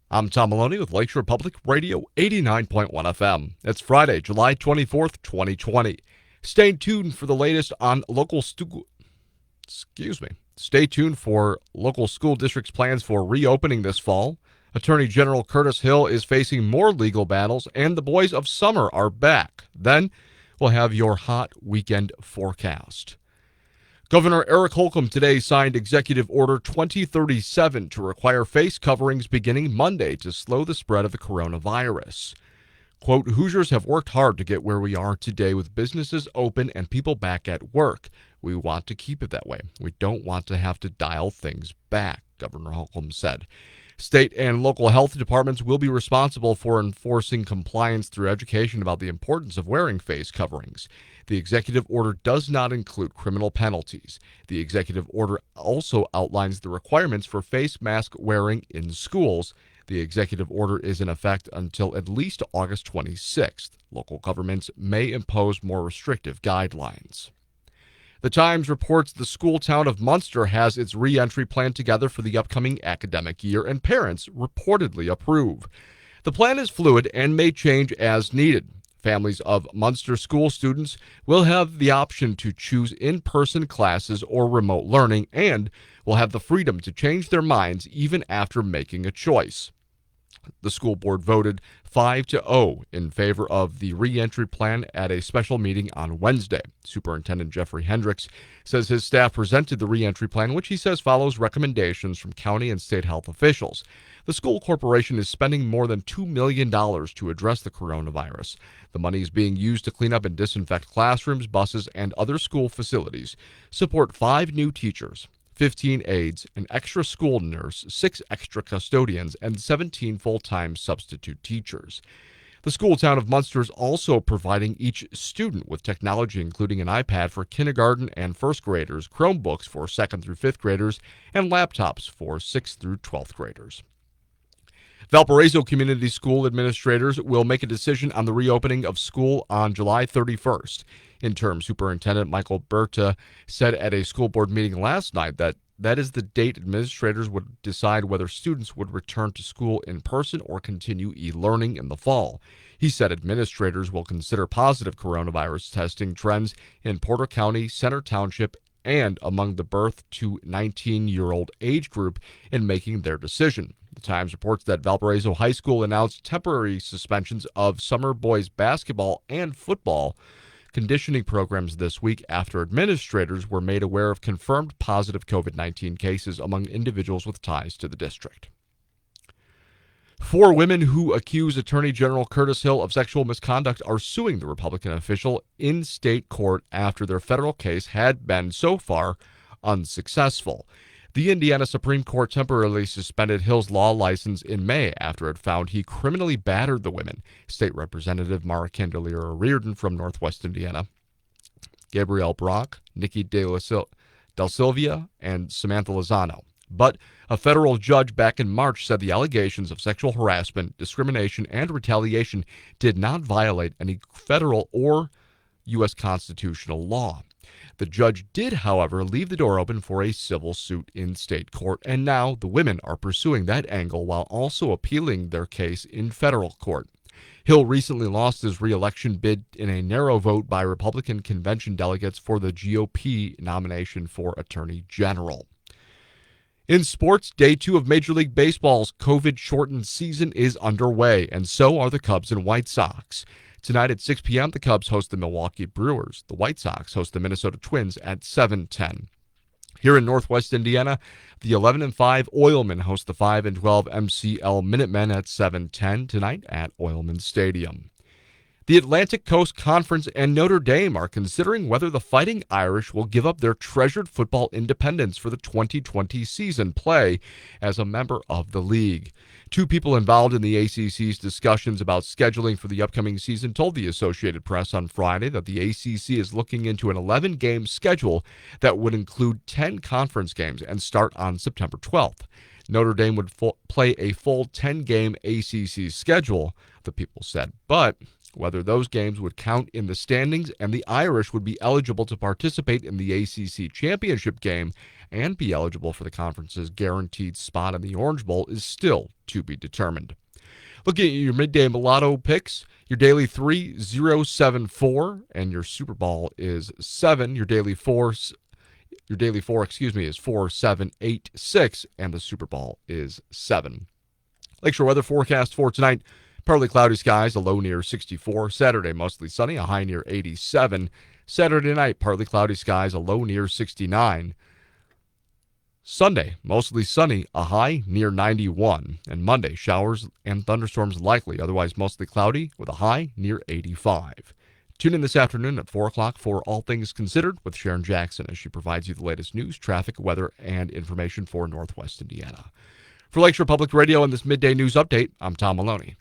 I'm Tom Maloney with Lakeshore Public Radio 89.1 FM. It's Friday, July 24th, 2020. Stay tuned for the latest on Stay tuned for local school districts' plans for reopening this fall. Attorney General Curtis Hill is facing more legal battles, and the boys of summer are back. Then we'll have your hot weekend forecast. Governor Eric Holcomb today signed Executive Order 2037 to require face coverings beginning Monday to slow the spread of the coronavirus. Quote, Hoosiers have worked hard to get where we are today with businesses open and people back at work. We want to keep it that way. We don't want to have to dial things back, Governor Holcomb said. State and local health departments will be responsible for enforcing compliance through education about the importance of wearing face coverings. The executive order does not include criminal penalties. The executive order also outlines the requirements for face mask wearing in schools. The executive order is in effect until at least August 26th. Local governments may impose more restrictive guidelines. The Times reports the school town of Munster has its re-entry plan together for the upcoming academic year, and parents reportedly approve. The plan is fluid and may change as needed. Families of Munster school students will have the option to choose in-person classes or remote learning and will have the freedom to change their minds even after making a choice. The school board voted 5-0 in favor of the re-entry plan at a special meeting on Wednesday. Superintendent Jeffrey Hendricks says his staff presented the re-entry plan, which he says follows recommendations from county and state health officials. The school corporation is spending more than $2 million to address the coronavirus. The money is being used to clean up and disinfect classrooms, buses, and other school facilities, support 5 new teachers, 15 aides, an extra school nurse, 6 extra custodians, and 17 full-time substitute teachers. The school town of Munster is also providing each student with technology, including an iPad for kindergarten and first graders, Chromebooks for 2nd through 5th graders, and laptops for 6th through 12th graders. Valparaiso Community School administrators will make a decision on the reopening of school on July 31st. Interim Superintendent Michael Berta said at a school board meeting last night that is the date administrators would decide whether students would return to school in person or continue e-learning in the fall. He said administrators will consider positive coronavirus testing trends in Porter County, Center Township, and among the birth to 19-year-old age group in making their decision. The Times reports that Valparaiso High School announced temporary suspensions of summer boys basketball and football conditioning programs this week after administrators were made aware of confirmed positive COVID-19 cases among individuals with ties to the district. 4 women who accuse Attorney General Curtis Hill of sexual misconduct are suing the Republican official in state court after their federal case had been so far unsuccessful. The Indiana Supreme Court temporarily suspended Hill's law license in May after it found he criminally battered the women. State Representative Mara Candelier Reardon from Northwest Indiana, Gabrielle Brock, Nikki Del Silvia, and Samantha Lozano. But a federal judge back in March said the allegations of sexual harassment, discrimination, and retaliation did not violate any federal or U.S. constitutional law. The judge did, however, leave the door open for a civil suit in state court, and now the women are pursuing that angle while also appealing their case in federal court. Hill recently lost his re-election bid in a narrow vote by Republican convention delegates for the GOP nomination for Attorney General. In sports, Day 2 of Major League Baseball's COVID-shortened season is underway, and so are the Cubs and White Sox. Tonight at 6 p.m., the Cubs host the Milwaukee Brewers. The White Sox host the Minnesota Twins at 7:10. Here in Northwest Indiana, the 11-5 Oilmen host the 5-12 MCL Minutemen at 7:10 tonight at Oilman Stadium. The Atlantic Coast Conference and Notre Dame are considering whether the Fighting Irish will give up their treasured football independence for the 2020 season play as a member of the league. 2 people involved in the ACC's discussions about scheduling for the upcoming season told the Associated Press on Friday that the ACC is looking into an 11-game schedule that would include 10 conference games and start on September 12th. Notre Dame would play a full 10-game ACC schedule, the people said, but whether those games would count in the standings and the Irish would be eligible to participate in the ACC championship game and be eligible for the conference's guaranteed spot in the Orange Bowl is still to be determined. Looking at your midday mulatto picks, your daily 3-0-7-4, and your Super Bowl is 7. Your daily 4, is 4-7-8-6, and the Super Bowl is 7. Lakeshore weather forecast for tonight: partly cloudy skies, a low near 64. Saturday, mostly sunny, a high near 87. Saturday night, partly cloudy skies, a low near 69. Sunday, mostly sunny, a high near 91. And Monday, showers and thunderstorms likely, otherwise mostly cloudy with a high near 85. Tune in this afternoon at 4 o'clock for All Things Considered with Sharon Jackson as she provides you the latest news, traffic, weather, and information for Northwest Indiana. For Lakeshore Public Radio and this Midday News Update, I'm Tom Maloney.